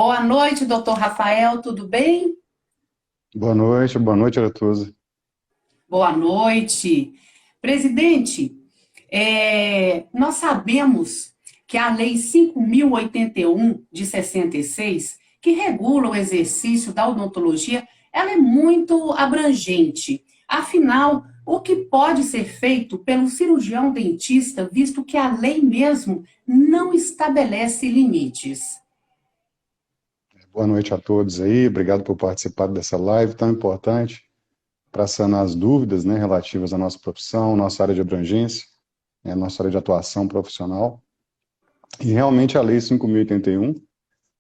Boa noite, doutor Rafael, tudo bem? Boa noite, Aratuza. Boa noite. Presidente, nós sabemos que a Lei 5.081 de 66, que regula o exercício da odontologia, ela é muito abrangente. Afinal, o que pode ser feito pelo cirurgião dentista, visto que a lei mesmo não estabelece limites? Boa noite a todos aí. Obrigado por participar dessa live tão importante para sanar as dúvidas, né, relativas à nossa profissão, nossa área de abrangência, né, nossa área de atuação profissional. E realmente a Lei 5.081,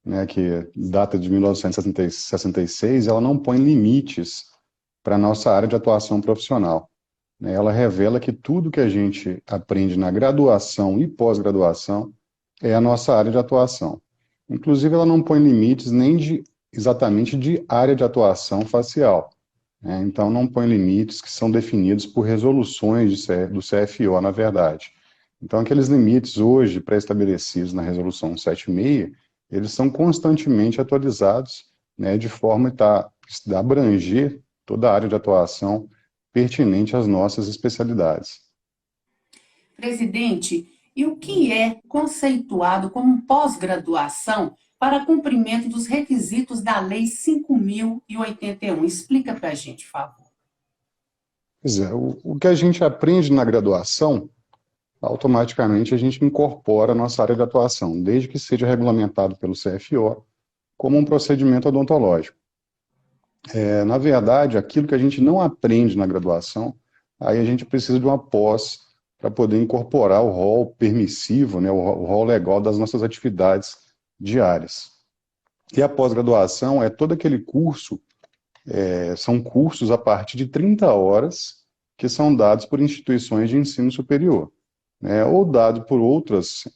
né, que data de 1966, ela não põe limites para a nossa área de atuação profissional, né? Ela revela que tudo que a gente aprende na graduação e pós-graduação é a nossa área de atuação. Inclusive, ela não põe limites nem exatamente de área de atuação facial, né? Então, não põe limites que são definidos por resoluções do CFO, na verdade. Então, aqueles limites hoje pré-estabelecidos na Resolução 76, eles são constantemente atualizados, né, de forma a abranger toda a área de atuação pertinente às nossas especialidades. Presidente, e o que é conceituado como pós-graduação para cumprimento dos requisitos da Lei 5.081? Explica para a gente, por favor. Pois é, o que a gente aprende na graduação, automaticamente a gente incorpora a nossa área de atuação, desde que seja regulamentado pelo CFO como um procedimento odontológico. Na verdade, aquilo que a gente não aprende na graduação, aí a gente precisa de uma pós para poder incorporar o rol permissivo, né, o rol legal das nossas atividades diárias. E a pós-graduação é todo aquele curso, são cursos a partir de 30 horas que são dados por instituições de ensino superior, né, ou dados por outras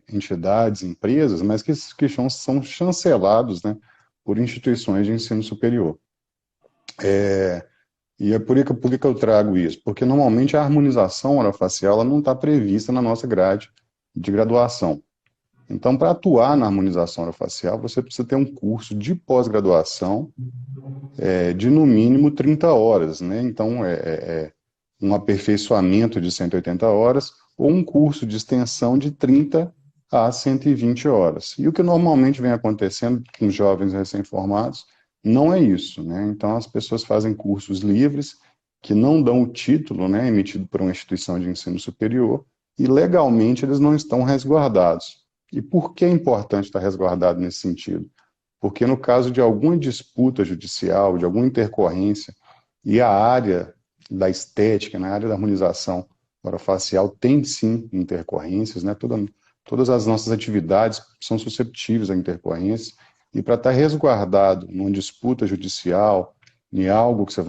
entidades, empresas, mas que são chancelados, né, por instituições de ensino superior. E é por que eu trago isso? Porque normalmente a harmonização orofacial ela não está prevista na nossa grade de graduação. Então, para atuar na harmonização orofacial, você precisa ter um curso de pós-graduação de no mínimo 30 horas, né? Então, um aperfeiçoamento de 180 horas ou um curso de extensão de 30 a 120 horas. E o que normalmente vem acontecendo com os jovens recém-formados não é isso, né? Então, as pessoas fazem cursos livres que não dão o título, né, emitido por uma instituição de ensino superior e legalmente eles não estão resguardados. E por que é importante estar resguardado nesse sentido? Porque no caso de alguma disputa judicial, de alguma intercorrência, e a área da estética, na área da harmonização orofacial tem sim intercorrências, né? Todas as nossas atividades são susceptíveis a intercorrências, e para estar resguardado numa disputa judicial, em algo que o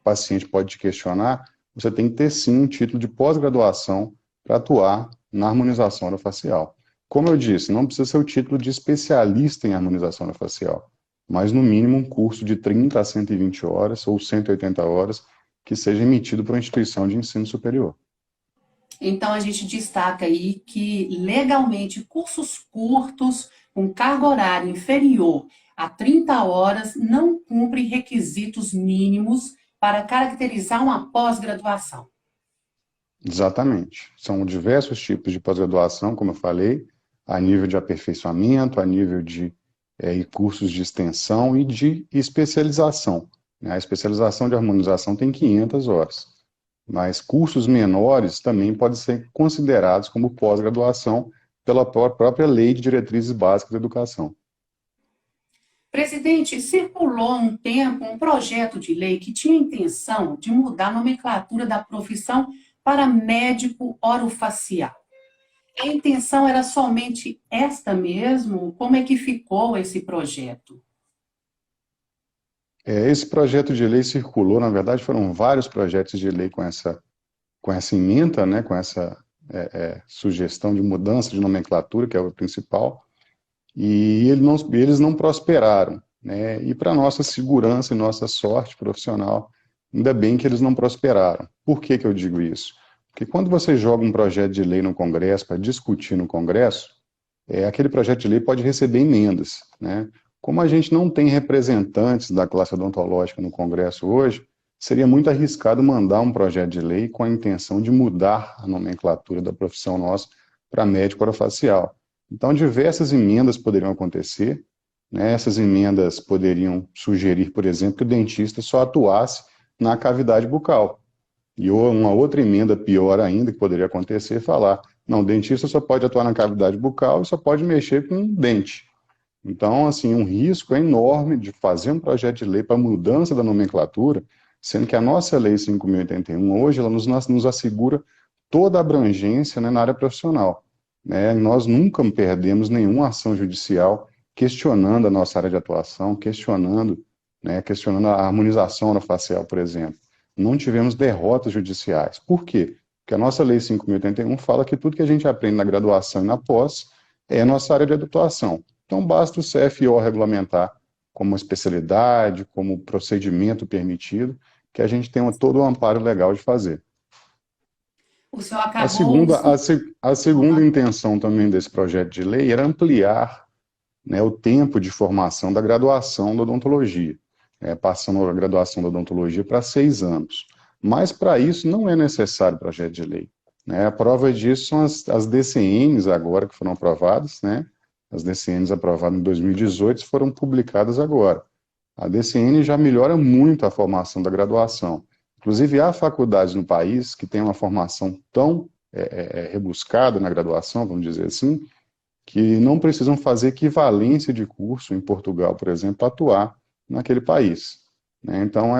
paciente pode te questionar, você tem que ter sim um título de pós-graduação para atuar na harmonização orofacial. Como eu disse, não precisa ser o título de especialista em harmonização orofacial, mas no mínimo um curso de 30 a 120 horas ou 180 horas que seja emitido por uma instituição de ensino superior. Então, a gente destaca aí que, legalmente, cursos curtos, com carga horária inferior a 30 horas, não cumprem requisitos mínimos para caracterizar uma pós-graduação. Exatamente. São diversos tipos de pós-graduação, como eu falei, a nível de aperfeiçoamento, a nível de cursos de extensão e de especialização, né? A especialização de harmonização tem 500 horas, mas cursos menores também podem ser considerados como pós-graduação pela própria Lei de Diretrizes Básicas da Educação. Presidente, circulou há um tempo um projeto de lei que tinha a intenção de mudar a nomenclatura da profissão para médico orofacial. A intenção era somente esta mesmo? Como é que ficou esse projeto? Esse projeto de lei circulou, na verdade, foram vários projetos de lei com essa ementa, né, com essa sugestão de mudança de nomenclatura, que é o principal, e eles não prosperaram, né? E para nossa segurança e nossa sorte profissional, ainda bem que eles não prosperaram. Por que que eu digo isso? Porque quando você joga um projeto de lei no Congresso para discutir no Congresso, aquele projeto de lei pode receber emendas, né? Como a gente não tem representantes da classe odontológica no Congresso hoje, seria muito arriscado mandar um projeto de lei com a intenção de mudar a nomenclatura da profissão nossa para médico orofacial. Então, diversas emendas poderiam acontecer, né? Essas emendas poderiam sugerir, por exemplo, que o dentista só atuasse na cavidade bucal. E uma outra emenda pior ainda que poderia acontecer é falar, não, o dentista só pode atuar na cavidade bucal e só pode mexer com dente. Então, assim, um risco enorme de fazer um projeto de lei para mudança da nomenclatura, sendo que a nossa Lei 5.081, hoje, ela nos assegura toda a abrangência, né, na área profissional, né? Nós nunca perdemos nenhuma ação judicial questionando a nossa área de atuação, questionando, né, questionando a harmonização orofacial, por exemplo. Não tivemos derrotas judiciais. Por quê? Porque a nossa Lei 5.081 fala que tudo que a gente aprende na graduação e na pós é a nossa área de atuação. Então, basta o CFO regulamentar como especialidade, como procedimento permitido, que a gente tenha todo o amparo legal de fazer. O senhor A acabou segunda, a, citando. se- a segunda intenção também desse projeto de lei era ampliar, né, o tempo de formação da graduação da odontologia, passando a graduação da odontologia para 6 anos. Mas, para isso, não é necessário projeto de lei, né? A prova disso são as DCNs agora que foram aprovadas, né? As DCNs aprovadas em 2018 foram publicadas agora. A DCN já melhora muito a formação da graduação. Inclusive, há faculdades no país que têm uma formação tão rebuscada na graduação, vamos dizer assim, que não precisam fazer equivalência de curso em Portugal, por exemplo, para atuar naquele país, né? Então,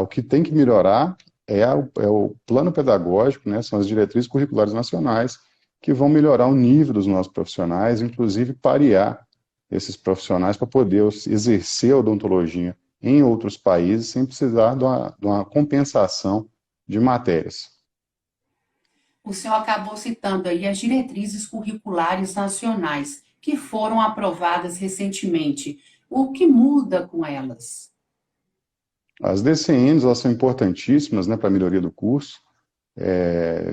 o que tem que melhorar é o plano pedagógico, né? São as diretrizes curriculares nacionais que vão melhorar o nível dos nossos profissionais, inclusive parear esses profissionais para poder exercer a odontologia em outros países sem precisar de uma compensação de matérias. O senhor acabou citando aí as diretrizes curriculares nacionais, que foram aprovadas recentemente. O que muda com elas? As DCNs, elas são importantíssimas, né, para a melhoria do curso,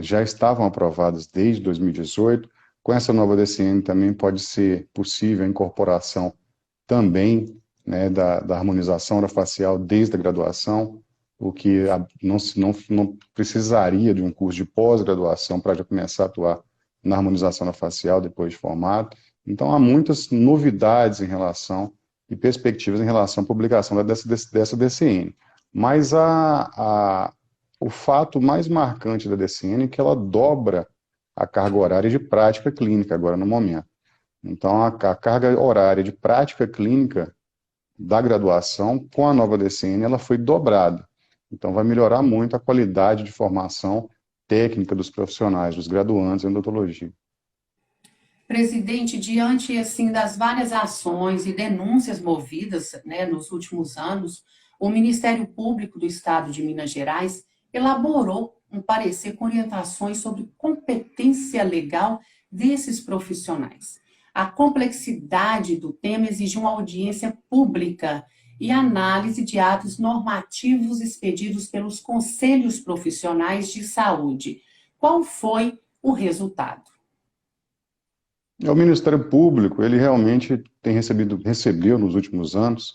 já estavam aprovadas desde 2018. Com essa nova DCN também pode ser possível a incorporação também, né, da harmonização orofacial desde a graduação, o que não precisaria de um curso de pós-graduação para já começar a atuar na harmonização orofacial depois de formado. Então, há muitas novidades em relação e perspectivas em relação à publicação dessa DCN. Mas o fato mais marcante da DCN é que ela dobra a carga horária de prática clínica agora no momento. Então, a carga horária de prática clínica da graduação, com a nova DCN, ela foi dobrada. Então, vai melhorar muito a qualidade de formação técnica dos profissionais, dos graduandos em odontologia. Presidente, diante assim das várias ações e denúncias movidas, né, nos últimos anos, o Ministério Público do Estado de Minas Gerais elaborou um parecer com orientações sobre competência legal desses profissionais. A complexidade do tema exige uma audiência pública e análise de atos normativos expedidos pelos conselhos profissionais de saúde. Qual foi o resultado? O Ministério Público, ele realmente recebeu nos últimos anos,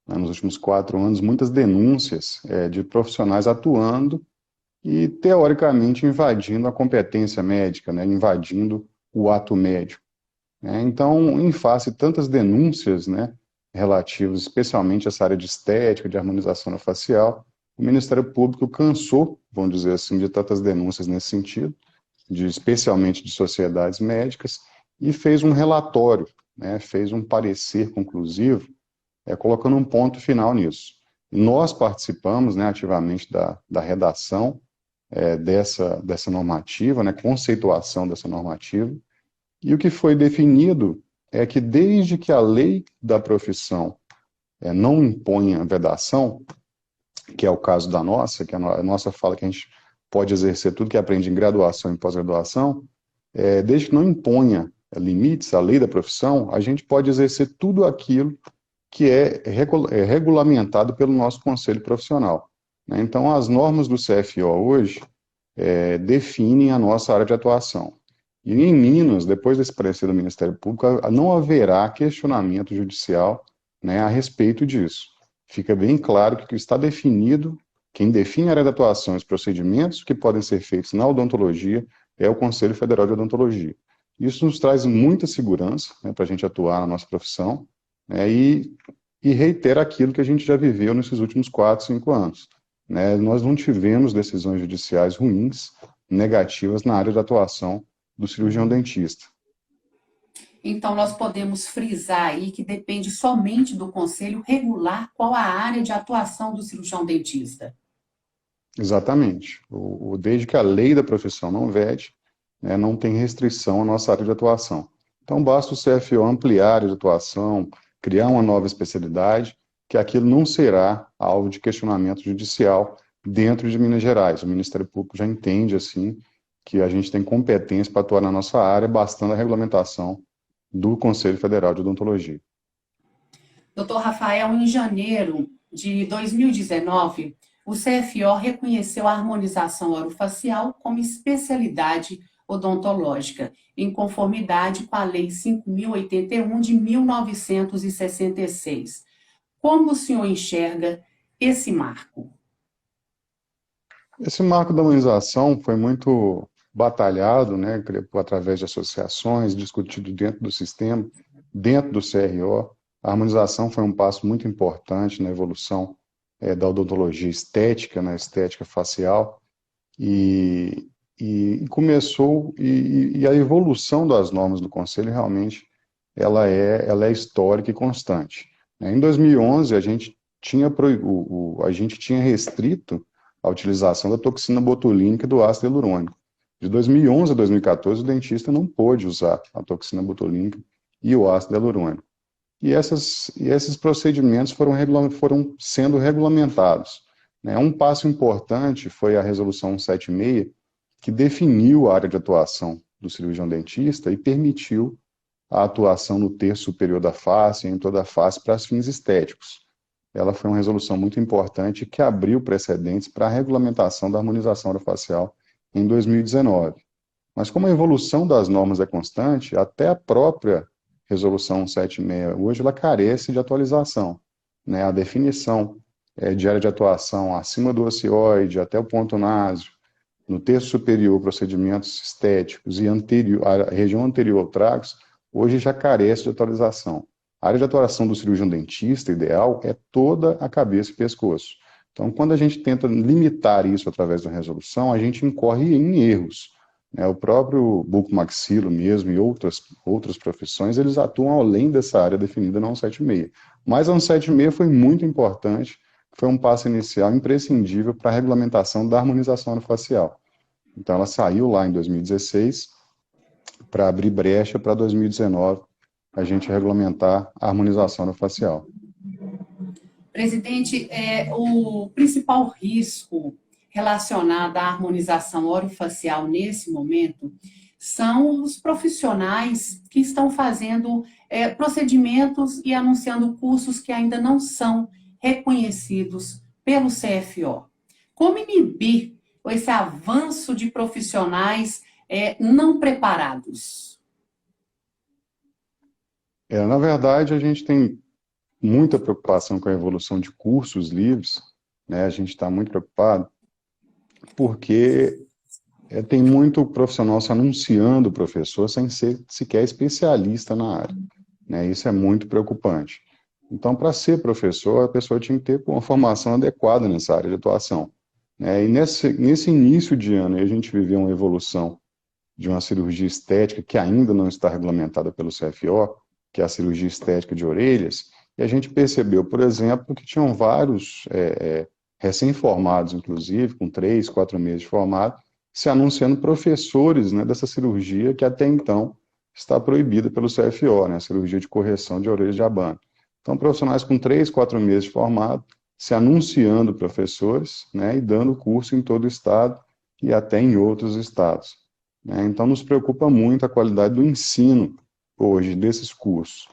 né, nos últimos 4 anos, muitas denúncias de profissionais atuando e, teoricamente, invadindo a competência médica, né, invadindo o ato médico, né? Então, em face de tantas denúncias, né, relativas especialmente a essa área de estética, de harmonização facial, o Ministério Público cansou, vamos dizer assim, de tantas denúncias nesse sentido, especialmente de sociedades médicas, e fez um relatório, né, fez um parecer conclusivo, colocando um ponto final nisso. Nós participamos, né, ativamente da redação dessa normativa, né, conceituação dessa normativa, e o que foi definido é que desde que a lei da profissão não impõe a vedação, que é o caso da nossa, que a nossa fala que a gente pode exercer tudo que aprende em graduação e pós-graduação, desde que não imponha limites à lei da profissão, a gente pode exercer tudo aquilo que é regulamentado pelo nosso conselho profissional, né? Então, as normas do CFO hoje definem a nossa área de atuação. E em Minas, depois desse parecer do Ministério Público, não haverá questionamento judicial, né, a respeito disso. Fica bem claro que está definido, quem define a área de atuação e os procedimentos que podem ser feitos na odontologia é o Conselho Federal de Odontologia. Isso nos traz muita segurança, né, para a gente atuar na nossa profissão, né, e reitera aquilo que a gente já viveu nesses últimos 4, 5 anos. Né? Nós não tivemos decisões judiciais ruins, negativas na área de atuação do cirurgião dentista. Então, nós podemos frisar aí que depende somente do conselho regular qual a área de atuação do cirurgião dentista. Exatamente. Desde que a lei da profissão não vede, né, não tem restrição à nossa área de atuação. Então, basta o CFO ampliar a área de atuação, criar uma nova especialidade, que aquilo não será alvo de questionamento judicial dentro de Minas Gerais. O Ministério Público já entende, assim, que a gente tem competência para atuar na nossa área, bastando a regulamentação do Conselho Federal de Odontologia. Doutor Rafael, em janeiro de 2019, o CFO reconheceu a harmonização orofacial como especialidade odontológica, em conformidade com a Lei 5.081 de 1966. Como o senhor enxerga esse marco? Esse marco da harmonização foi muito batalhado, né, através de associações, discutido dentro do sistema, dentro do CRO. A harmonização foi um passo muito importante na evolução da odontologia estética, na estética facial, e começou, e a evolução das normas do Conselho realmente ela é histórica e constante. Em 2011, a gente tinha restrito a utilização da toxina botulínica e do ácido hialurônico. De 2011 a 2014, o dentista não pôde usar a toxina botulínica e o ácido hialurônico. E esses procedimentos foram sendo regulamentados. Um passo importante foi a Resolução 176, que definiu a área de atuação do cirurgião dentista e permitiu a atuação no terço superior da face e em toda a face para fins estéticos. Ela foi uma resolução muito importante que abriu precedentes para a regulamentação da harmonização orofacial em 2019. Mas como a evolução das normas é constante, até a própria Resolução 176 hoje ela carece de atualização. A definição de área de atuação acima do ocioide até o ponto náseo, no terço superior, procedimentos estéticos e a região anterior ao tragus, hoje já carece de atualização. A área de atuação do cirurgião dentista ideal é toda a cabeça e pescoço. Então, quando a gente tenta limitar isso através da resolução, a gente incorre em erros. O próprio bucomaxilo mesmo e outras profissões, eles atuam além dessa área definida na 176. Mas a 176 foi muito importante, foi um passo inicial imprescindível para a regulamentação da harmonização orofacial. Então, ela saiu lá em 2016 para abrir brecha para 2019 a gente regulamentar a harmonização orofacial. Presidente, o principal risco relacionado à harmonização orofacial nesse momento são os profissionais que estão fazendo procedimentos e anunciando cursos que ainda não são reconhecidos pelo CFO. Como inibir esse avanço de profissionais não preparados? Na verdade, a gente tem muita preocupação com a evolução de cursos livres, A gente está muito preocupado porque tem muito profissional se anunciando professor sem ser sequer especialista na área, Isso é muito preocupante. Então, para ser professor, a pessoa tinha que ter uma formação adequada nessa área de atuação. E nesse início de ano, a gente viveu uma evolução de uma cirurgia estética que ainda não está regulamentada pelo CFO, que é a cirurgia estética de orelhas, e a gente percebeu, por exemplo, que tinham vários recém-formados, inclusive, com 3, 4 meses de formado, se anunciando professores dessa cirurgia que até então está proibida pelo CFO, a cirurgia de correção de orelhas de abano. Então, profissionais com 3, 4 meses de formado, se anunciando professores, e dando curso em todo o estado e até em outros estados. Então, nos preocupa muito a qualidade do ensino hoje desses cursos.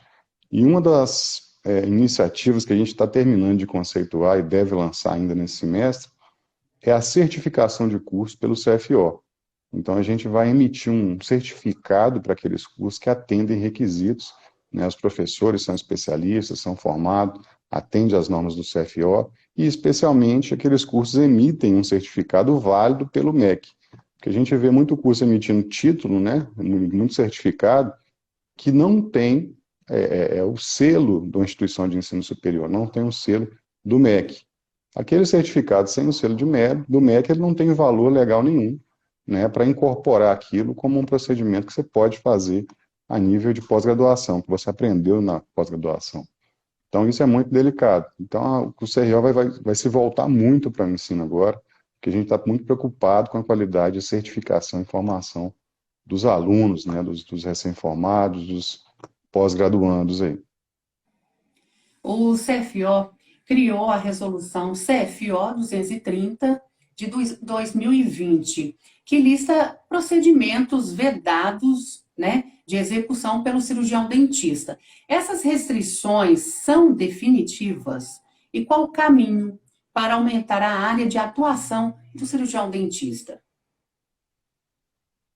E uma das iniciativas que a gente está terminando de conceituar e deve lançar ainda nesse semestre é a certificação de curso pelo CFO. Então, a gente vai emitir um certificado para aqueles cursos que atendem requisitos, né? Os professores são especialistas, são formados, atendem às normas do CFO, e especialmente aqueles cursos emitem um certificado válido pelo MEC. Porque a gente vê muito curso emitindo título, né? Muito certificado, que não tem o selo de uma instituição de ensino superior, não tem o selo do MEC. Aquele certificado sem o selo do MEC, ele não tem valor legal nenhum, né, para incorporar aquilo como um procedimento que você pode fazer a nível de pós-graduação, que você aprendeu na pós-graduação. Então, isso é muito delicado. Então, o CRO vai se voltar muito para o ensino agora, porque a gente está muito preocupado com a qualidade de certificação e formação dos alunos, né, dos recém-formados, dos pós-graduandos aí. O CFO criou a resolução CFO 230 de 2020, que lista procedimentos vedados, né, de execução pelo cirurgião dentista. Essas restrições são definitivas? E qual o caminho para aumentar a área de atuação do cirurgião dentista?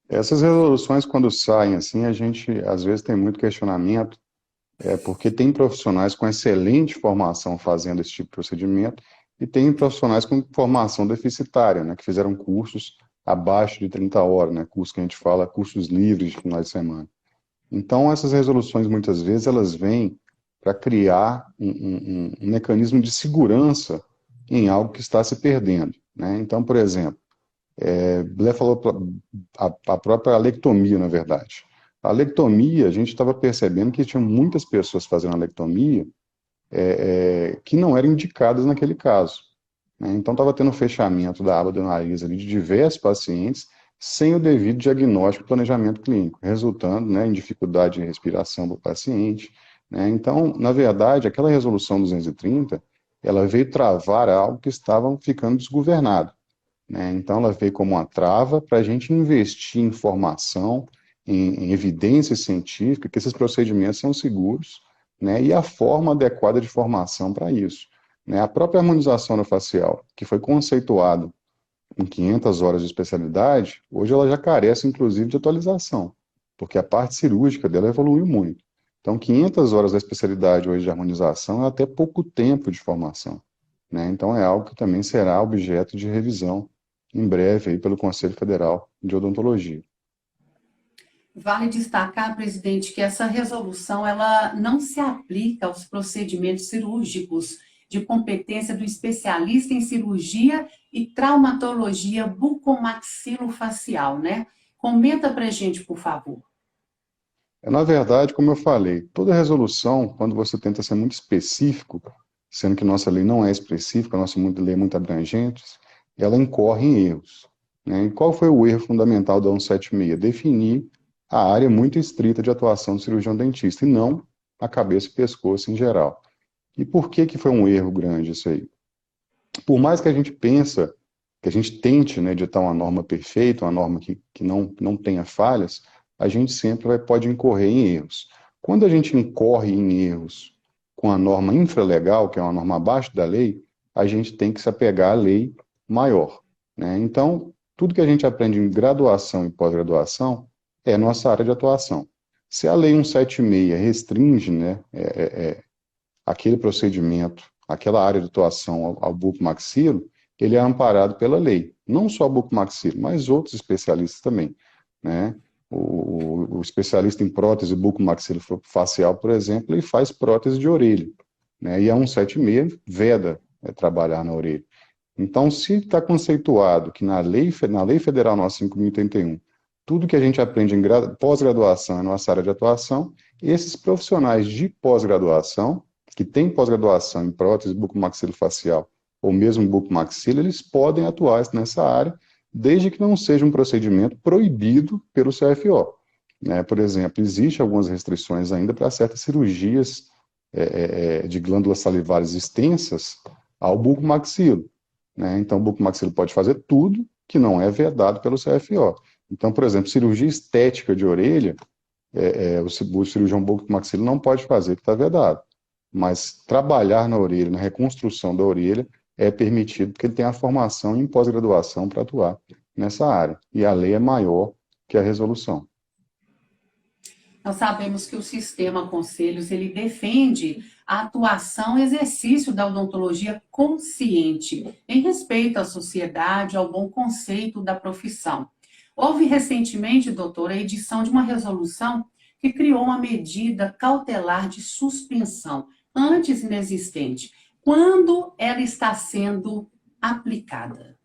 Essas resoluções, quando saem assim, a gente às vezes tem muito questionamento, porque tem profissionais com excelente formação fazendo esse tipo de procedimento e tem profissionais com formação deficitária, né, que fizeram cursos abaixo de 30 horas, né, curso que a gente fala, cursos livres de final de semana. Então, essas resoluções, muitas vezes, elas vêm para criar um mecanismo de segurança em algo que está se perdendo, né? Então, por exemplo, Blair falou a própria alectomia, na verdade. A alectomia, a gente estava percebendo que tinha muitas pessoas fazendo alectomia que não eram indicadas naquele caso, né? Então, estava tendo fechamento da aba do nariz ali de diversos pacientes sem o devido diagnóstico e planejamento clínico, resultando, né, em dificuldade de respiração do paciente, né? Então, na verdade, aquela resolução 230, ela veio travar algo que estava ficando desgovernado, né? Então, ela veio como uma trava para a gente investir em formação, em evidência científica, que esses procedimentos são seguros, né? E a forma adequada de formação para isso, né? A própria harmonização orofacial, que foi conceituada com 500 horas de especialidade, hoje ela já carece, inclusive, de atualização, porque a parte cirúrgica dela evoluiu muito. Então, 500 horas da especialidade hoje de harmonização é até pouco tempo de formação, né? Então, é algo que também será objeto de revisão em breve aí pelo Conselho Federal de Odontologia. Vale destacar, presidente, que essa resolução ela não se aplica aos procedimentos cirúrgicos de competência do especialista em cirurgia e traumatologia bucomaxilofacial, né? Comenta para a gente, por favor. Na verdade, como eu falei, toda resolução, quando você tenta ser muito específico, sendo que nossa lei não é específica, nossa lei é muito abrangente, ela incorre em erros, né? E qual foi o erro fundamental da 176? Definir a área muito estrita de atuação do cirurgião dentista, e não a cabeça e pescoço em geral. E por que que foi um erro grande isso aí? Por mais que a gente pensa, que a gente tente, né, editar uma norma perfeita, uma norma que não tenha falhas, a gente sempre pode incorrer em erros. Quando a gente incorre em erros com a norma infralegal, que é uma norma abaixo da lei, a gente tem que se apegar à lei maior, né? Então, tudo que a gente aprende em graduação e pós-graduação é nossa área de atuação. Se a lei 176 restringe, né, aquele procedimento, aquela área de atuação ao bucomaxilo, ele é amparado pela lei. Não só o bucomaxilo, mas outros especialistas também, né? O especialista em prótese bucomaxilofacial, por exemplo, ele faz prótese de orelha, né? E a 176 veda trabalhar na orelha. Então, se está conceituado que na lei Federal nossa 5.081, tudo que a gente aprende em pós-graduação é nossa área de atuação, esses profissionais de pós-graduação, que têm pós-graduação em prótese bucomaxilofacial ou mesmo bucomaxilo, eles podem atuar nessa área, desde que não seja um procedimento proibido pelo CFO, né? Por exemplo, existem algumas restrições ainda para certas cirurgias de glândulas salivares extensas ao bucomaxilo, né? Então, o bucomaxilo pode fazer tudo que não é vedado pelo CFO. Então, por exemplo, cirurgia estética de orelha, o cirurgião bucomaxilo não pode fazer, que está vedado. Mas trabalhar na orelha, na reconstrução da orelha, é permitido, porque ele tem a formação em pós-graduação para atuar nessa área. E a lei é maior que a resolução. Nós sabemos que o sistema Conselhos, ele defende a atuação e exercício da odontologia consciente, em respeito à sociedade, ao bom conceito da profissão. Houve recentemente, doutor, a edição de uma resolução que criou uma medida cautelar de suspensão, antes inexistente. Quando ela está sendo aplicada?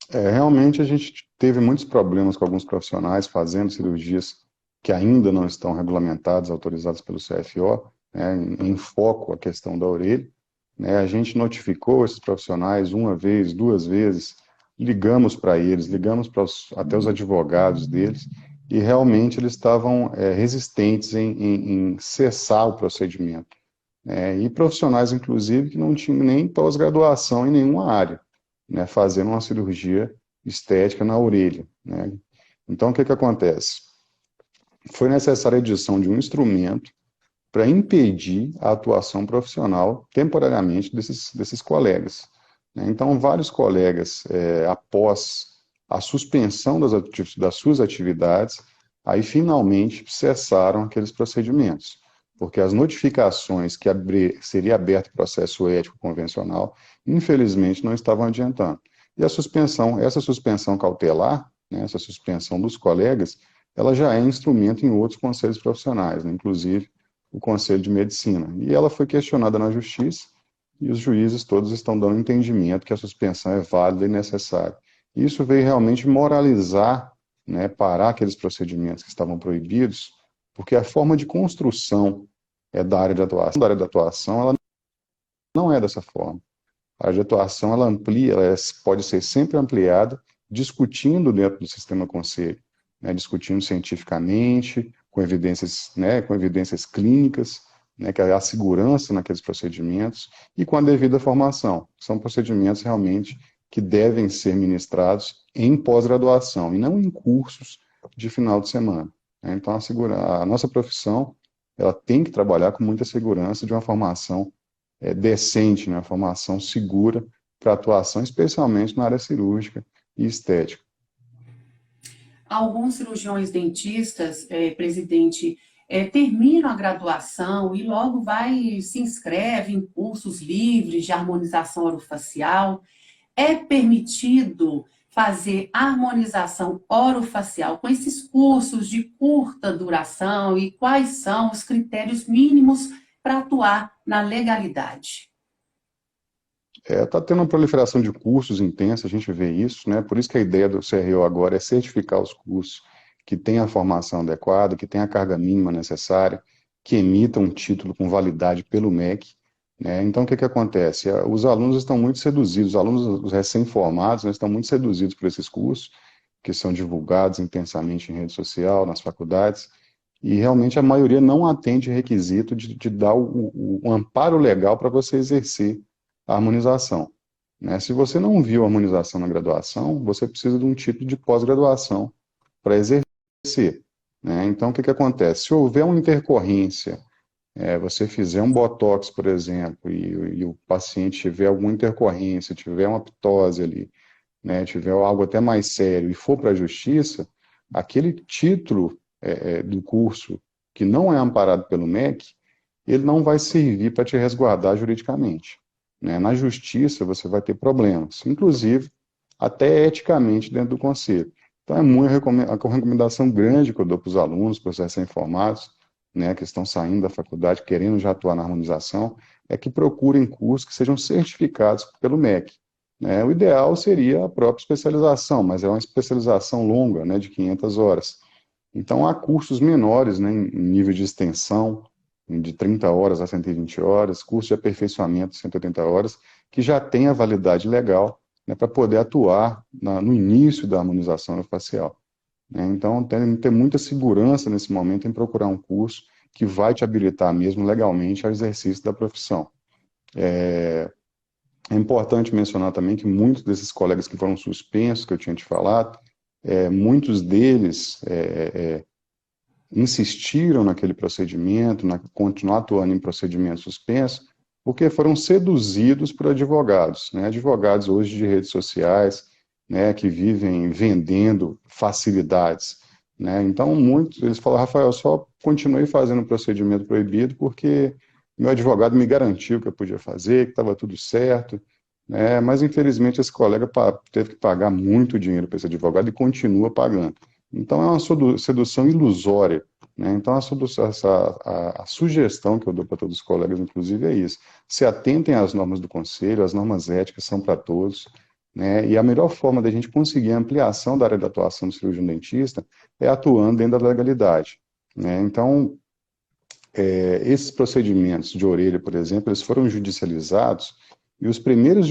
Realmente a gente teve muitos problemas com alguns profissionais fazendo cirurgias que ainda não estão regulamentadas, autorizadas pelo CFO, né, em foco a questão da orelha. Né, a gente notificou esses profissionais uma vez, duas vezes, ligamos para eles, até os advogados deles, e realmente eles estavam resistentes em cessar o procedimento. E profissionais, inclusive, que não tinham nem pós-graduação em nenhuma área, né, fazendo uma cirurgia estética na orelha. Né? Então, o que acontece? Foi necessária a edição de um instrumento para impedir a atuação profissional temporariamente desses colegas. Né? Então, vários colegas, após a suspensão das suas atividades, aí finalmente cessaram aqueles procedimentos, porque as notificações que seria aberto processo ético convencional, infelizmente não estavam adiantando. E essa suspensão cautelar, né, essa suspensão dos colegas, ela já é instrumento em outros conselhos profissionais, né, inclusive o Conselho de Medicina. E ela foi questionada na Justiça, e os juízes todos estão dando entendimento que a suspensão é válida e necessária. Isso veio realmente moralizar, né, parar aqueles procedimentos que estavam proibidos, porque a forma de construção da área de atuação, ela não é dessa forma. A área de atuação, ela amplia, pode ser sempre ampliada, discutindo dentro do sistema conselho, né, discutindo cientificamente, com evidências clínicas, né, que é a segurança naqueles procedimentos, e com a devida formação. São procedimentos realmente que devem ser ministrados em pós-graduação, e não em cursos de final de semana. Né? Então, a nossa profissão, ela tem que trabalhar com muita segurança de uma formação decente, né, uma formação segura para atuação, especialmente na área cirúrgica e estética. Alguns cirurgiões dentistas, presidente, terminam a graduação e logo se inscreve em cursos livres de harmonização orofacial. É permitido fazer harmonização orofacial com esses cursos de curta duração e quais são os critérios mínimos para atuar na legalidade? Está tendo uma proliferação de cursos intensa, a gente vê isso, né? Por isso que a ideia do CRO agora é certificar os cursos que têm a formação adequada, que têm a carga mínima necessária, que emitam um título com validade pelo MEC. Né? Então, o que acontece? Os alunos estão muito seduzidos, os alunos os recém-formados, né, estão muito seduzidos por esses cursos, que são divulgados intensamente em rede social, nas faculdades, e realmente a maioria não atende requisito de dar o amparo legal para você exercer a harmonização. Né? Se você não viu a harmonização na graduação, você precisa de um tipo de pós-graduação para exercer. Né? Então, o que acontece? Se houver uma intercorrência, você fizer um botox, por exemplo, e o paciente tiver alguma intercorrência, tiver uma ptose ali, né, tiver algo até mais sério e for para a justiça, aquele título do curso que não é amparado pelo MEC, ele não vai servir para te resguardar juridicamente. Né? Na justiça você vai ter problemas, inclusive até eticamente dentro do conselho. Então é uma recomendação grande que eu dou para os alunos, para os recém-formados, né, que estão saindo da faculdade querendo já atuar na harmonização, é que procurem cursos que sejam certificados pelo MEC. Né? O ideal seria a própria especialização, mas é uma especialização longa, né, de 500 horas. Então há cursos menores, né, em nível de extensão, de 30 horas a 120 horas, curso de aperfeiçoamento de 180 horas, que já tem a validade legal, né, para poder atuar no início da harmonização facial. Né? Então, tem que ter muita segurança nesse momento em procurar um curso que vai te habilitar mesmo legalmente ao exercício da profissão. É importante mencionar também que muitos desses colegas que foram suspensos, que eu tinha te falado, muitos deles insistiram naquele procedimento, continuar atuando em procedimento suspenso, porque foram seduzidos por advogados, né? Advogados hoje de redes sociais, né, que vivem vendendo facilidades, né? Então, muitos, eles falam, Rafael, eu só continuei fazendo o procedimento proibido porque meu advogado me garantiu que eu podia fazer, que estava tudo certo, né? Mas, infelizmente, esse colega teve que pagar muito dinheiro para esse advogado e continua pagando. Então, é uma sedução ilusória, né? Então, a sugestão que eu dou para todos os colegas, inclusive, é isso. Se atentem às normas do conselho, as normas éticas são para todos, né? E a melhor forma da gente conseguir a ampliação da área de atuação do cirurgião dentista é atuando dentro da legalidade, né? Então, esses procedimentos de orelha, por exemplo, eles foram judicializados e os primeiros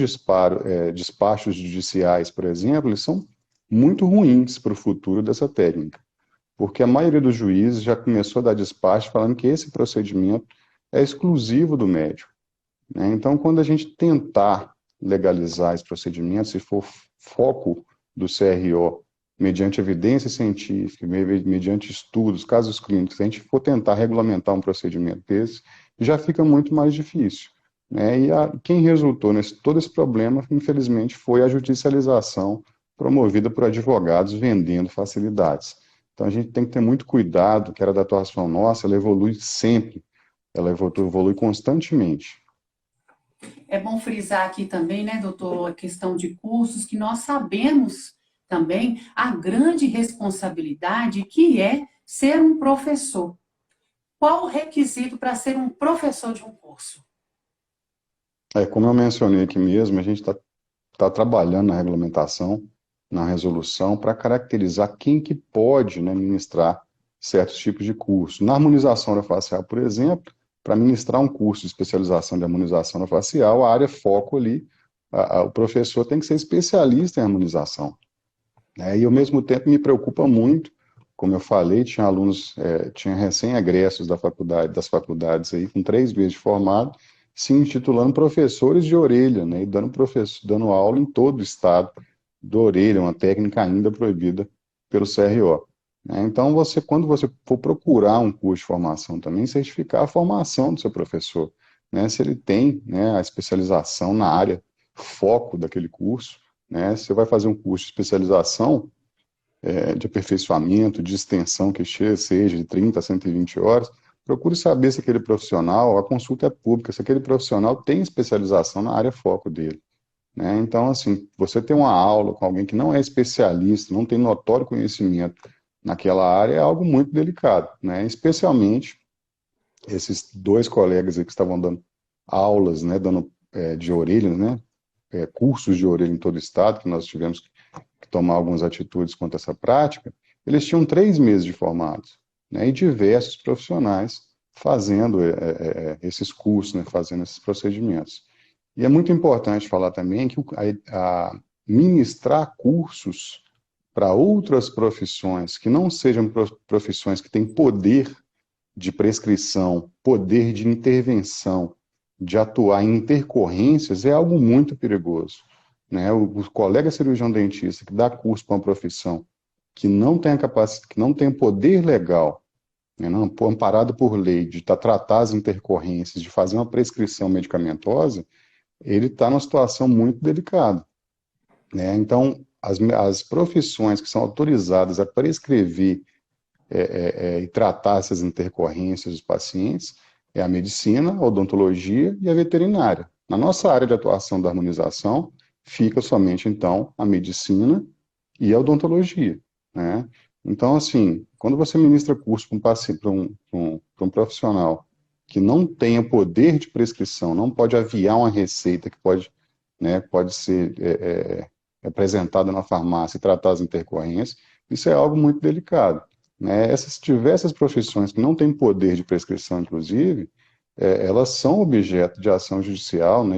despachos judiciais, por exemplo, eles são muito ruins para o futuro dessa técnica, porque a maioria dos juízes já começou a dar despacho falando que esse procedimento é exclusivo do médico, né? Então, quando a gente tentar legalizar esse procedimento, se for foco do CRO, mediante evidência científica, mediante estudos, casos clínicos, se a gente for tentar regulamentar um procedimento desse, já fica muito mais difícil, né? E quem resultou nesse todo esse problema, infelizmente, foi a judicialização promovida por advogados vendendo facilidades. Então, a gente tem que ter muito cuidado, que era da atuação nossa, ela evolui sempre, ela evolui constantemente. É bom frisar aqui também, né, doutor, a questão de cursos, que nós sabemos também a grande responsabilidade que é ser um professor. Qual o requisito para ser um professor de um curso? Como eu mencionei aqui mesmo, a gente está trabalhando na regulamentação, na resolução, para caracterizar quem que pode, né, ministrar certos tipos de curso. Na harmonização orofacial, por exemplo, para ministrar um curso de especialização de harmonização orofacial, a área foco ali, o professor tem que ser especialista em harmonização, né? E, ao mesmo tempo, me preocupa muito, como eu falei, tinha alunos, tinha recém-egressos das faculdades aí, com 3 meses de formado, se intitulando professores de orelha, né, e dando aula em todo o estado do orelha, uma técnica ainda proibida pelo CRO, né? Então, quando você for procurar um curso de formação também, certificar a formação do seu professor, né, se ele tem, né, a especialização na área, foco daquele curso, né? Se você vai fazer um curso de especialização, de aperfeiçoamento, de extensão, que seja de 30 a 120 horas, procure saber se aquele profissional, a consulta é pública, se aquele profissional tem especialização na área foco dele, né? Então, assim, você ter uma aula com alguém que não é especialista, não tem notório conhecimento naquela área, é algo muito delicado, né? Especialmente esses dois colegas aí que estavam dando aulas, né, de orelha, né, cursos de orelha em todo o estado, que nós tivemos que tomar algumas atitudes quanto a essa prática, eles tinham 3 meses de formados, né, e diversos profissionais fazendo esses cursos, né, fazendo esses procedimentos. E é muito importante falar também que ministrar cursos para outras profissões que não sejam profissões que têm poder de prescrição, poder de intervenção, de atuar em intercorrências, é algo muito perigoso, né? O colega cirurgião dentista que dá curso para uma profissão que não tem a capacidade, que não tem poder legal, né, não, amparado por lei, de tratar as intercorrências, de fazer uma prescrição medicamentosa, ele está numa situação muito delicada, né? Então, as profissões que são autorizadas a prescrever e tratar essas intercorrências dos pacientes é a medicina, a odontologia e a veterinária. Na nossa área de atuação da harmonização, fica somente, então, a medicina e a odontologia, né? Então, assim, quando você ministra curso para um paciente, para um profissional que não tenha poder de prescrição, não pode aviar uma receita que pode, né, pode ser apresentada na farmácia e tratar as intercorrências, isso é algo muito delicado, né? Essas diversas profissões que não têm poder de prescrição, inclusive, elas são objeto de ação judicial, né,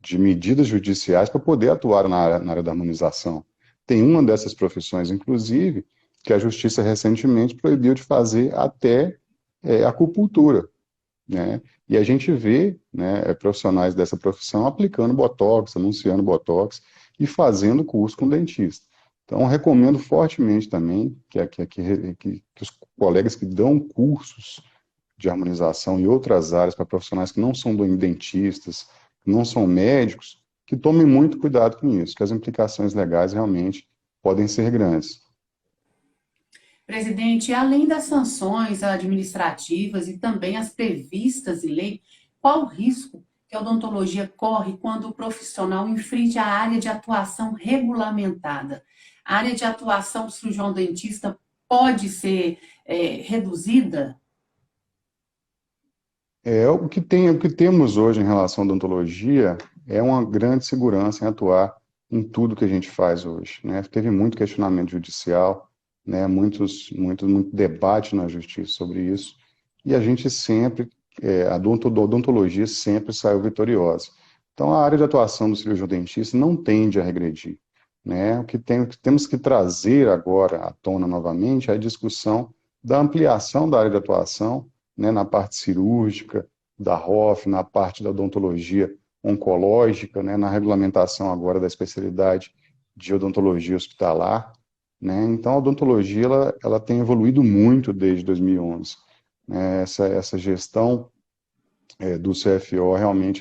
de medidas judiciais para poder atuar na área da harmonização. Tem uma dessas profissões, inclusive, que a Justiça recentemente proibiu de fazer até acupuntura, né? E a gente vê, né, profissionais dessa profissão aplicando botox, anunciando botox e fazendo curso com dentista. Então, recomendo fortemente também que os colegas que dão cursos de harmonização em outras áreas para profissionais que não são dentistas, que não são médicos, que tomem muito cuidado com isso, que as implicações legais realmente podem ser grandes. Presidente, além das sanções administrativas e também as previstas em lei, qual o risco que a odontologia corre quando o profissional infringe a área de atuação regulamentada? A área de atuação do cirurgião dentista pode ser reduzida? O que temos hoje em relação à odontologia é uma grande segurança em atuar em tudo que a gente faz hoje, né? Teve muito questionamento judicial, né? Muito debate na justiça sobre isso, e a gente sempre, a odontologia sempre saiu vitoriosa. Então, a área de atuação do cirurgião dentista não tende a regredir, né? O que temos que trazer agora à tona novamente é a discussão da ampliação da área de atuação, né, na parte cirúrgica, da ROF, na parte da odontologia oncológica, né, na regulamentação agora da especialidade de odontologia hospitalar, né? Então, a odontologia ela tem evoluído muito desde 2011. Né? Essa gestão do CFO, realmente,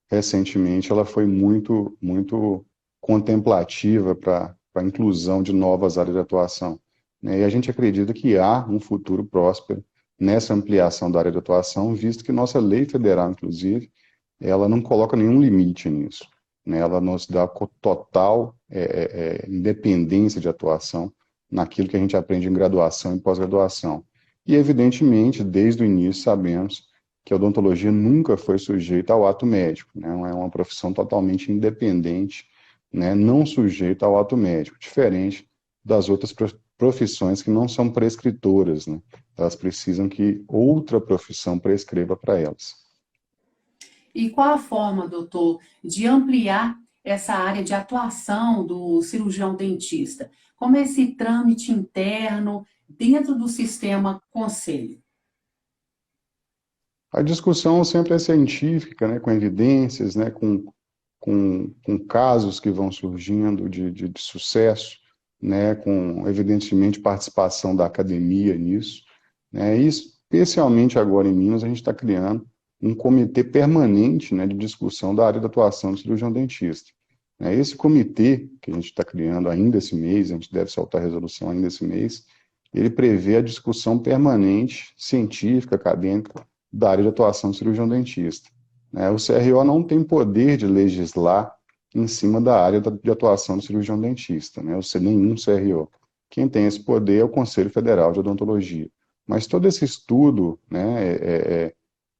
recentemente, ela foi muito contemplativa para a inclusão de novas áreas de atuação. Né? E a gente acredita que há um futuro próspero nessa ampliação da área de atuação, visto que nossa lei federal, inclusive, ela não coloca nenhum limite nisso. Né? Ela nos dá total independência de atuação naquilo que a gente aprende em graduação e pós-graduação. E, evidentemente, desde o início sabemos que a odontologia nunca foi sujeita ao ato médico, né? É uma profissão totalmente independente, né? Não sujeita ao ato médico, diferente das outras profissões que não são prescritoras, né? Elas precisam que outra profissão prescreva para elas. E qual a forma, doutor, de ampliar essa área de atuação do cirurgião dentista? Como é esse trâmite interno dentro do sistema conselho? A discussão sempre é científica, né? Com evidências, né? Com casos que vão surgindo de sucesso, né? Com, evidentemente, participação da academia nisso, né? E, especialmente agora em Minas, a gente está criando um comitê permanente, né, de discussão da área de atuação do cirurgião dentista. Né? Esse comitê que a gente está criando ainda esse mês, a gente deve soltar a resolução ainda esse mês, ele prevê a discussão permanente, científica, acadêmica, da área de atuação do cirurgião dentista. Né? O CRO não tem poder de legislar em cima da área de atuação do cirurgião dentista, né? Ou seja, nenhum CRO. Quem tem esse poder é o Conselho Federal de Odontologia. Mas todo esse estudo, né,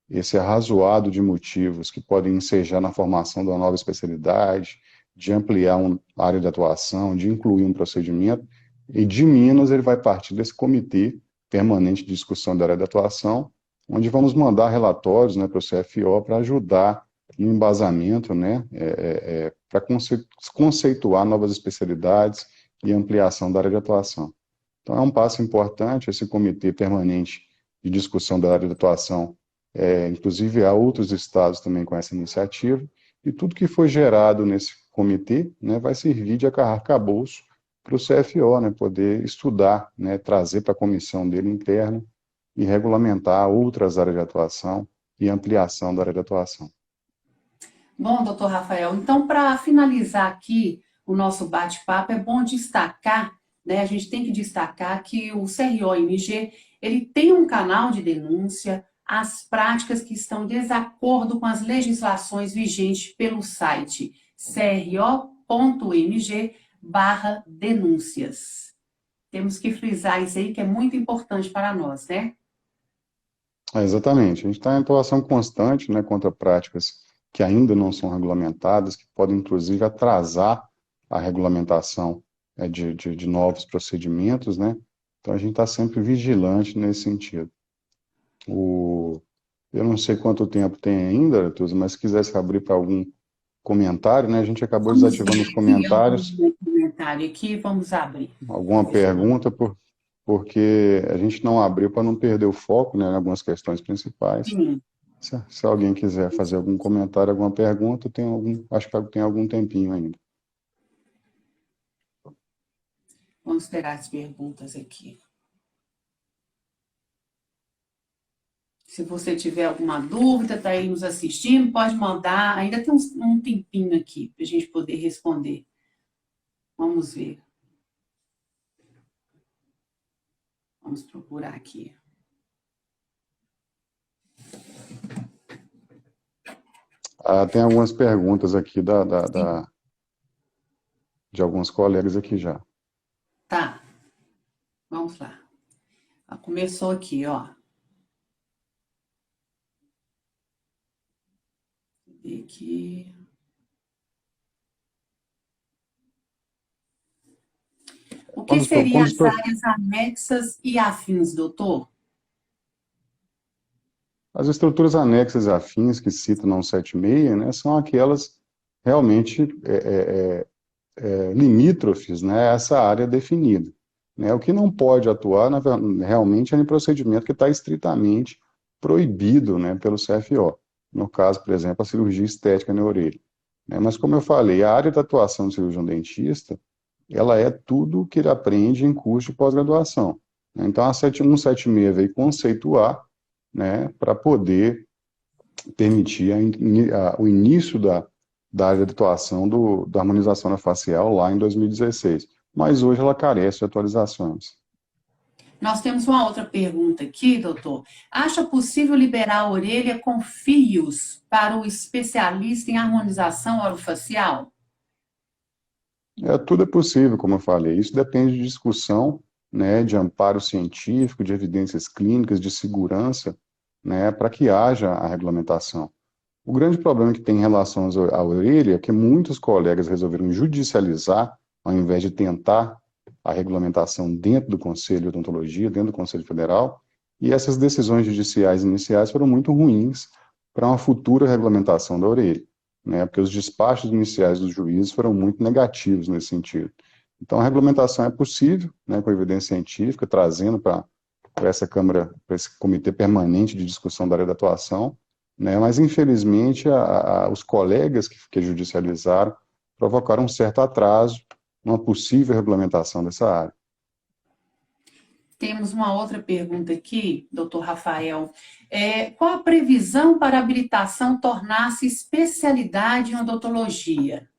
esse arrazoado de motivos que podem ensejar na formação de uma nova especialidade, de ampliar uma área de atuação, de incluir um procedimento, e de Minas ele vai partir desse comitê permanente de discussão da área de atuação, onde vamos mandar relatórios, né, para o CFO para ajudar no embasamento, né, para conceituar novas especialidades e ampliação da área de atuação. Então, é um passo importante esse comitê permanente de discussão da área de atuação. Inclusive, há outros estados também com essa iniciativa, e tudo que foi gerado nesse comitê, né, vai servir de arcabouço para o CFO, né, poder estudar, né, trazer para a comissão dele interna e regulamentar outras áreas de atuação e ampliação da área de atuação. Bom, doutor Rafael, então, para finalizar aqui o nosso bate-papo, é bom destacar, né, a gente tem que destacar que o CRO-MG, ele tem um canal de denúncia às práticas que estão em desacordo com as legislações vigentes pelo site cro.mg/denúncias. Temos que frisar isso aí, que é muito importante para nós, né? Exatamente. A gente está em atuação constante, né, contra práticas que ainda não são regulamentadas, que podem, inclusive, atrasar a regulamentação de novos procedimentos, né? Então, a gente está sempre vigilante nesse sentido. Eu não sei quanto tempo tem ainda, Arthur, mas se quisesse abrir para algum comentário, né? A gente acabou Vamos desativando os ver aqui comentários. algum comentário aqui, vamos abrir. Alguma pergunta, porque a gente não abriu para não perder o foco, né, em algumas questões principais. Sim, Se alguém quiser fazer algum comentário, alguma pergunta, acho que tem algum tempinho ainda. vamos esperar as perguntas aqui. Se você tiver alguma dúvida, está aí nos assistindo, pode mandar. Ainda tem um tempinho aqui para a gente poder responder. Vamos ver. Vamos procurar aqui. Tem algumas perguntas aqui de alguns colegas aqui já. Tá. Vamos lá. Começou aqui, ó. Aqui. O que seriam as áreas anexas e afins, doutor? As estruturas anexas e afins que cita no 176, né, são aquelas realmente limítrofes, né, a essa área definida. Né? O que não pode atuar realmente é em procedimento que está estritamente proibido, né, pelo CFO. No caso, por exemplo, a cirurgia estética na orelha. Né? Mas, como eu falei, a área de atuação do cirurgião dentista, ela é tudo o que ele aprende em curso de pós-graduação. Né? Então, a 176 veio conceituar, né, para poder permitir o início da área de atuação da harmonização facial lá em 2016. Mas hoje ela carece de atualizações. Nós temos uma outra pergunta aqui, doutor. Acha possível liberar a orelha com fios para o especialista em harmonização orofacial? Tudo é possível, como eu falei. Isso depende de discussão, né, de amparo científico, de evidências clínicas, de segurança, né, para que haja a regulamentação. O grande problema que tem em relação à orelha é que muitos colegas resolveram judicializar, ao invés de tentar a regulamentação dentro do Conselho de Odontologia, dentro do Conselho Federal, e essas decisões judiciais iniciais foram muito ruins para uma futura regulamentação da orelha, né, porque os despachos iniciais dos juízes foram muito negativos nesse sentido. Então, a regulamentação é possível, né, com evidência científica, trazendo para essa Câmara, para esse Comitê Permanente de Discussão da Área da Atuação, né, mas, infelizmente, os colegas que judicializaram provocaram um certo atraso numa possível regulamentação dessa área. Temos uma outra pergunta aqui, doutor Rafael. Qual a previsão para a habilitação tornar-se especialidade em odontologia?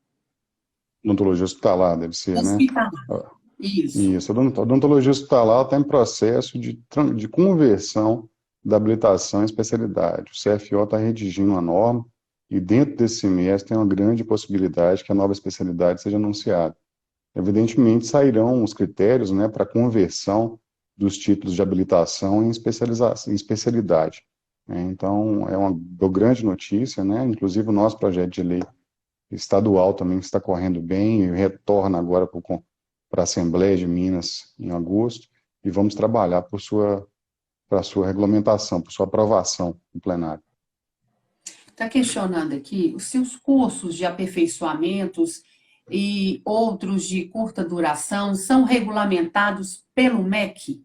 Odontologia hospitalar, deve ser, hospitalar. Né? Isso. A odontologia hospitalar está em processo de conversão da habilitação em especialidade. O CFO está redigindo uma norma e dentro desse semestre tem uma grande possibilidade que a nova especialidade seja anunciada. Evidentemente, sairão os critérios, né, para conversão dos títulos de habilitação em especialidade. Então, é uma grande notícia, né? Inclusive o nosso projeto de lei estadual também está correndo bem e retorna agora para a Assembleia de Minas em agosto e vamos trabalhar para a sua regulamentação, por sua aprovação no plenário. Está questionando aqui os seus cursos de aperfeiçoamentos e outros de curta duração são regulamentados pelo MEC?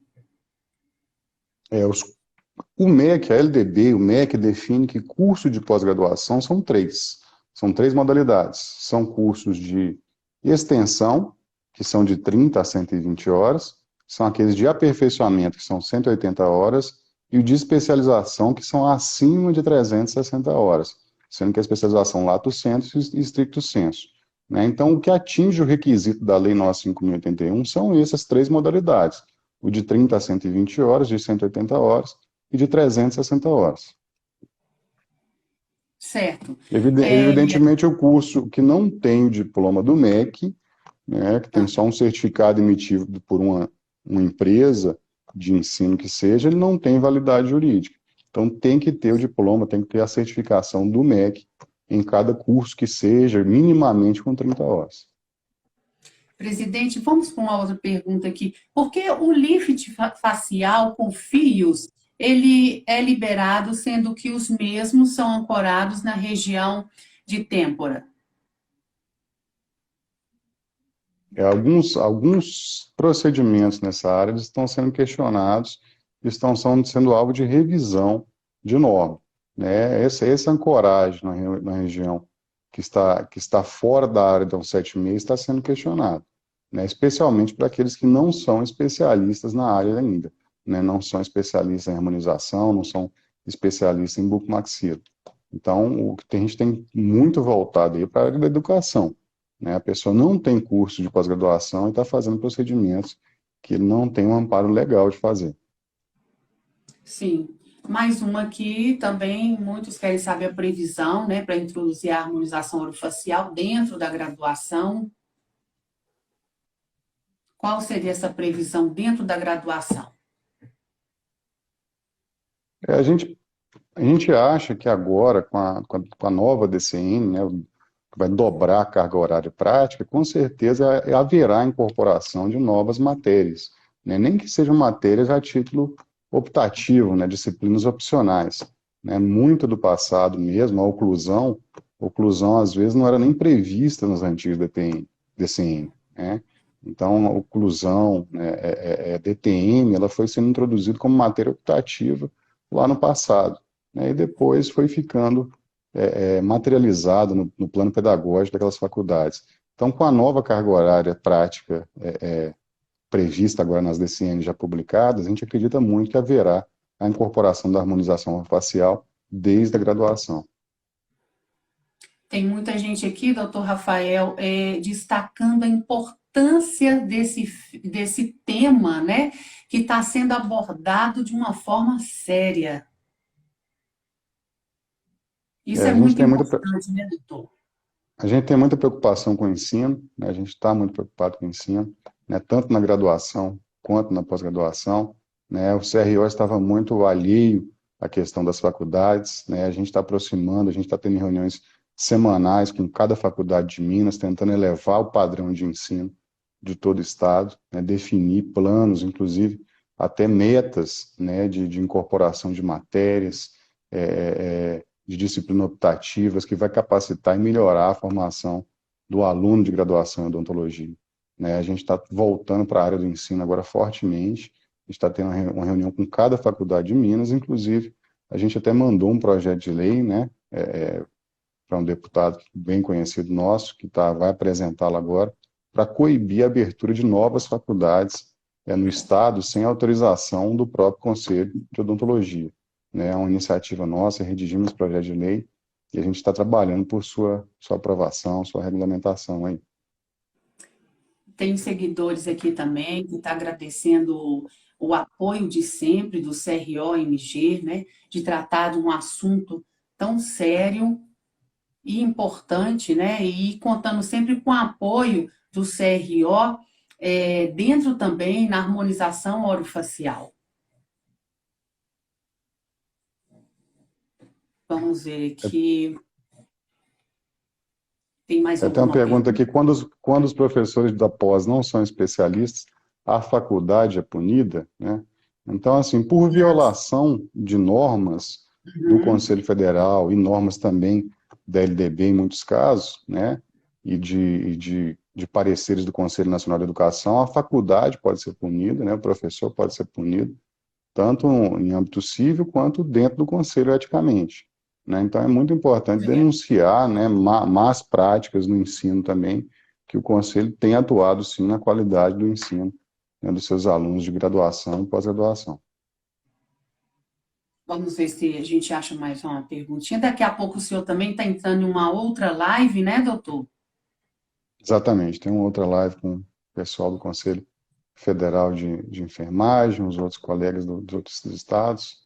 O MEC, a LDB, o MEC define que curso de pós-graduação são três. São três modalidades. São cursos de extensão, que são de 30 a 120 horas, são aqueles de aperfeiçoamento, que são 180 horas, e o de especialização, que são acima de 360 horas, sendo que a especialização lato sensu e stricto sensu. Né? Então, o que atinge o requisito da Lei 9.581 são essas três modalidades, o de 30 a 120 horas, de 180 horas e de 360 horas. Certo. Evidentemente, o curso que não tem o diploma do MEC, né, que tem só um certificado emitido por uma empresa de ensino que seja, ele não tem validade jurídica. Então, tem que ter o diploma, tem que ter a certificação do MEC em cada curso que seja, minimamente com 30 horas. Presidente, vamos para uma outra pergunta aqui. Por que o lift facial com fios, ele é liberado, sendo que os mesmos são ancorados na região de têmpora? Alguns procedimentos nessa área estão sendo questionados, estão sendo alvo de revisão de norma. Né? Essa ancoragem na região que está fora da área da 176 está sendo questionado, né? Especialmente para aqueles que não são especialistas na área ainda, né? Não são especialistas em harmonização, não são especialista em bucomaxilo. Então, o que a gente tem muito voltado aí para a área da educação, né? A pessoa não tem curso de pós-graduação e está fazendo procedimentos que ele não tem um amparo legal de fazer. Sim. Mais uma aqui também, muitos querem saber a previsão, né, para introduzir a harmonização orofacial dentro da graduação. Qual seria essa previsão dentro da graduação? É, a gente acha que agora, com a nova DCN, né, que vai dobrar a carga horária prática, com certeza haverá a incorporação de novas matérias, né, nem que sejam matérias a título optativo, né, disciplinas opcionais. Né, muito do passado mesmo, a oclusão às vezes não era nem prevista nos antigos DCN, né? Então, a oclusão, né, DTM, ela foi sendo introduzida como matéria optativa lá no passado, né, e depois foi ficando materializado no plano pedagógico daquelas faculdades. Então, com a nova carga horária prática prevista agora nas DCN já publicadas, a gente acredita muito que haverá a incorporação da harmonização facial desde a graduação. Tem muita gente aqui, doutor Rafael, destacando a importância desse tema, né, que está sendo abordado de uma forma séria. Isso é A gente muito tem muita, importante, né, doutor? a gente tem muita preocupação com o ensino, né, a gente está muito preocupado com o ensino, né, tanto na graduação quanto na pós-graduação, né, o CRO estava muito alheio à questão das faculdades, né, a gente está aproximando, a gente está tendo reuniões semanais com cada faculdade de Minas, tentando elevar o padrão de ensino de todo o estado, né, definir planos, inclusive até metas, né, de incorporação de matérias, de disciplinas optativas, que vai capacitar e melhorar a formação do aluno de graduação em odontologia. Né? A gente está voltando para a área do ensino agora fortemente, a gente está tendo uma reunião com cada faculdade de Minas, inclusive a gente até mandou um projeto de lei, né, para um deputado bem conhecido nosso, que vai apresentá-lo agora, para coibir a abertura de novas faculdades no Estado sem autorização do próprio Conselho de Odontologia. Né? É uma iniciativa nossa, redigimos esse projeto de lei e a gente está trabalhando por sua aprovação, sua regulamentação aí. Tem seguidores aqui também que está agradecendo o apoio de sempre do CRO-MG, né, de tratar de um assunto tão sério e importante, né, e contando sempre com o apoio do CRO, dentro também na harmonização orofacial. Vamos ver aqui. Tem mais Eu tenho uma alguma pergunta pergunta? aqui, quando os professores da pós não são especialistas, a faculdade é punida, né? Então, assim, por violação de normas do Uhum. Conselho Federal e normas também da LDB em muitos casos, né? E de pareceres do Conselho Nacional de Educação, a faculdade pode ser punida, né? O professor pode ser punido, tanto em âmbito civil quanto dentro do Conselho, eticamente. Né? Então, é muito importante denunciar, né, más práticas no ensino também, que o Conselho tem atuado, sim, na qualidade do ensino, né, dos seus alunos de graduação e pós-graduação. Vamos ver se a gente acha mais uma perguntinha. Daqui a pouco o senhor também está entrando em uma outra live, né, doutor? Exatamente. Tem uma outra live com o pessoal do Conselho Federal de Enfermagem, os outros colegas dos outros estados.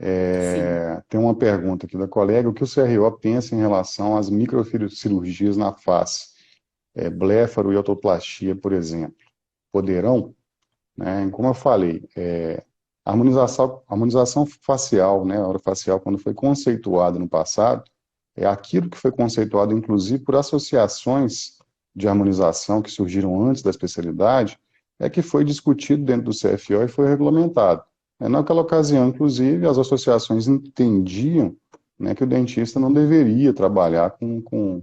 Sim. Tem uma pergunta aqui da colega, o que o CRO pensa em relação às microcirurgias na face? Blefaro e autoplastia, por exemplo. Poderão? Né? Como eu falei, a harmonização facial, né, a orofacial, quando foi conceituada no passado, é aquilo que foi conceituado, inclusive, por associações de harmonização que surgiram antes da especialidade, que foi discutido dentro do CFO e foi regulamentado. Naquela ocasião, inclusive, as associações entendiam, né, que o dentista não deveria trabalhar com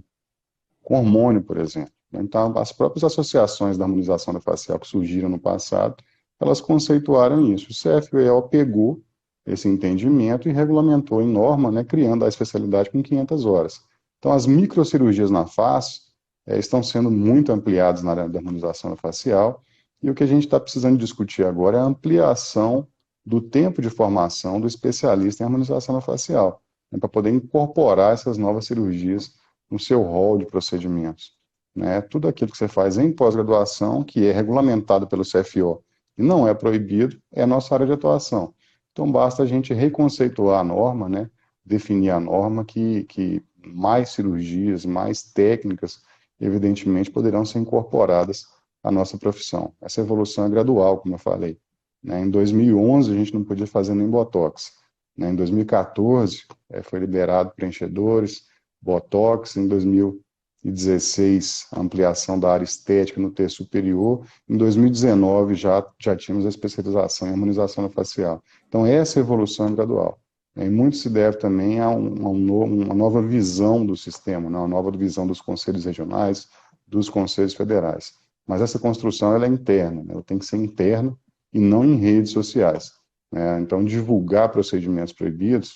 hormônio, por exemplo. Então, as próprias associações da harmonização da facial que surgiram no passado, elas conceituaram isso. O CFO pegou esse entendimento e regulamentou em norma, né, criando a especialidade com 500 horas. Então, as microcirurgias na face estão sendo muito ampliadas na área da harmonização da facial, e o que a gente está precisando discutir agora é a ampliação do tempo de formação do especialista em harmonização facial, né, para poder incorporar essas novas cirurgias no seu rol de procedimentos. Né? Tudo aquilo que você faz em pós-graduação, que é regulamentado pelo CFO e não é proibido, é a nossa área de atuação. Então, basta a gente reconceituar a norma, né? Definir a norma que mais cirurgias, mais técnicas, evidentemente, poderão ser incorporadas à nossa profissão. Essa evolução é gradual, como eu falei. Né? Em 2011, a gente não podia fazer nem botox. Né? Em 2014, foi liberado preenchedores, botox. Em 2016, a ampliação da área estética no terço superior. Em 2019, já tínhamos a especialização em harmonização facial. Então, essa evolução é gradual. E muito se deve também a uma nova visão do sistema, né? Uma nova visão dos conselhos regionais, dos conselhos federais. Mas essa construção ela é interna, né? Ela tem que ser interna e não em redes sociais. Né? Então, divulgar procedimentos proibidos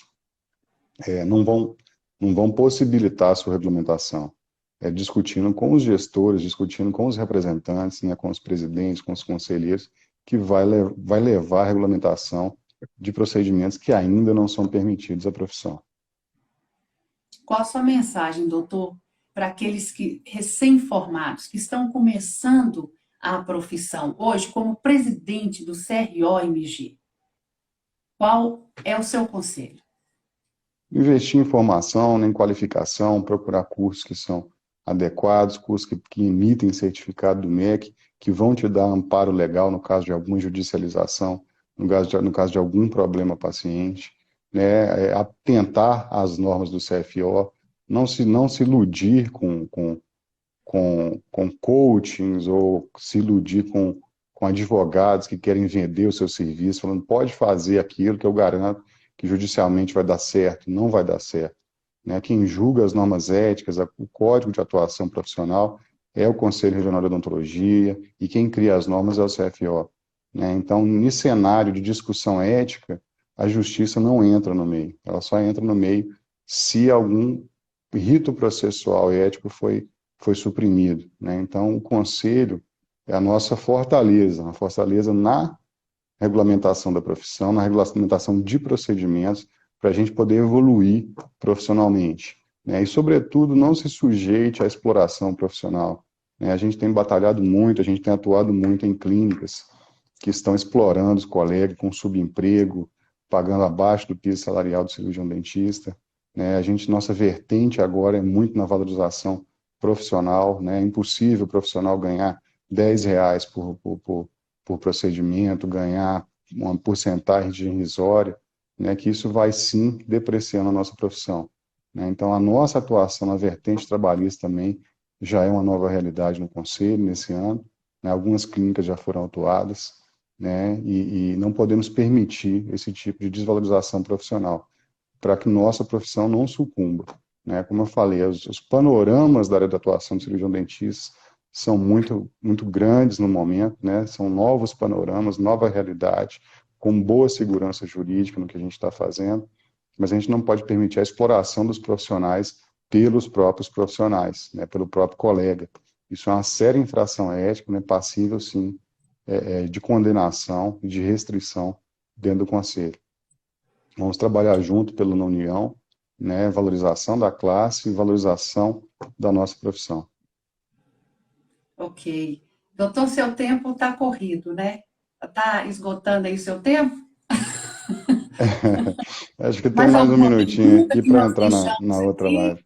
não vão possibilitar a sua regulamentação. Discutindo com os gestores, discutindo com os representantes, né? Com os presidentes, com os conselheiros, que vai levar a regulamentação de procedimentos que ainda não são permitidos à profissão. Qual a sua mensagem, doutor, para aqueles que recém-formados, que estão começando a profissão hoje como presidente do CRO-MG? Qual é o seu conselho? Investir em formação, em qualificação, procurar cursos que são adequados, cursos que emitem certificado do MEC, que vão te dar amparo legal no caso de alguma judicialização, no caso de algum problema paciente, né, atentar às normas do CFO, não se iludir com coachings ou se iludir com advogados que querem vender o seu serviço, falando, pode fazer aquilo que eu garanto que judicialmente vai dar certo, não vai dar certo. Né? Quem julga as normas éticas, o Código de Atuação Profissional, é o Conselho Regional de Odontologia, e quem cria as normas é o CFO. Né? Então, nesse cenário de discussão ética, a justiça não entra no meio. Ela só entra no meio se algum rito processual e ético foi suprimido. Né? Então, o Conselho é a nossa fortaleza, uma fortaleza na regulamentação da profissão, na regulamentação de procedimentos, para a gente poder evoluir profissionalmente. Né? E, sobretudo, não se sujeite à exploração profissional. Né? A gente tem batalhado muito, a gente tem atuado muito em clínicas que estão explorando os colegas com subemprego, pagando abaixo do piso salarial do cirurgião dentista. Né? Nossa vertente agora é muito na valorização profissional. Né? É impossível o profissional ganhar R$ 10 por procedimento, ganhar uma porcentagem irrisória, né? Que isso vai sim depreciando a nossa profissão. Né? Então, a nossa atuação na vertente trabalhista também já é uma nova realidade no Conselho nesse ano. Né? Algumas clínicas já foram autuadas, né? E não podemos permitir esse tipo de desvalorização profissional, para que nossa profissão não sucumba. Né? Como eu falei, os panoramas da área de atuação do cirurgião dentista são muito, muito grandes no momento, né? São novos panoramas, nova realidade, com boa segurança jurídica no que a gente está fazendo, mas a gente não pode permitir a exploração dos profissionais pelos próprios profissionais, né? Pelo próprio colega. Isso é uma séria infração ética, né? Passível, sim, de condenação e de restrição dentro do Conselho. Vamos trabalhar junto pela união, né? Valorização da classe e valorização da nossa profissão. Ok. Doutor, seu tempo está corrido, né? Está esgotando aí o seu tempo? Acho que tem mais um alguma minutinho pergunta aqui que para nós entrar na deixamos outra aqui? live.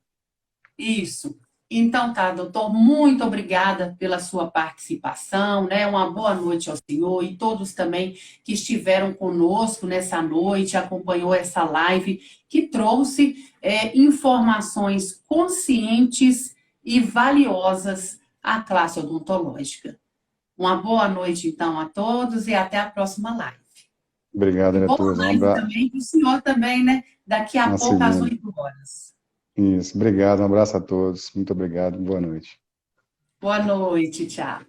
Isso. Então tá, doutor, muito obrigada pela sua participação, né? Uma boa noite ao senhor e todos também que estiveram conosco nessa noite, acompanhou essa live, que trouxe informações conscientes e valiosas à classe odontológica. Uma boa noite, então, a todos e até a próxima live. Obrigado, E boa Aretuza. Um live abraço. também para o senhor também, né? Daqui a Na pouco, às segunda. 8 horas. Isso. Obrigado. Um abraço a todos. Muito obrigado. Boa noite. Boa noite, tchau.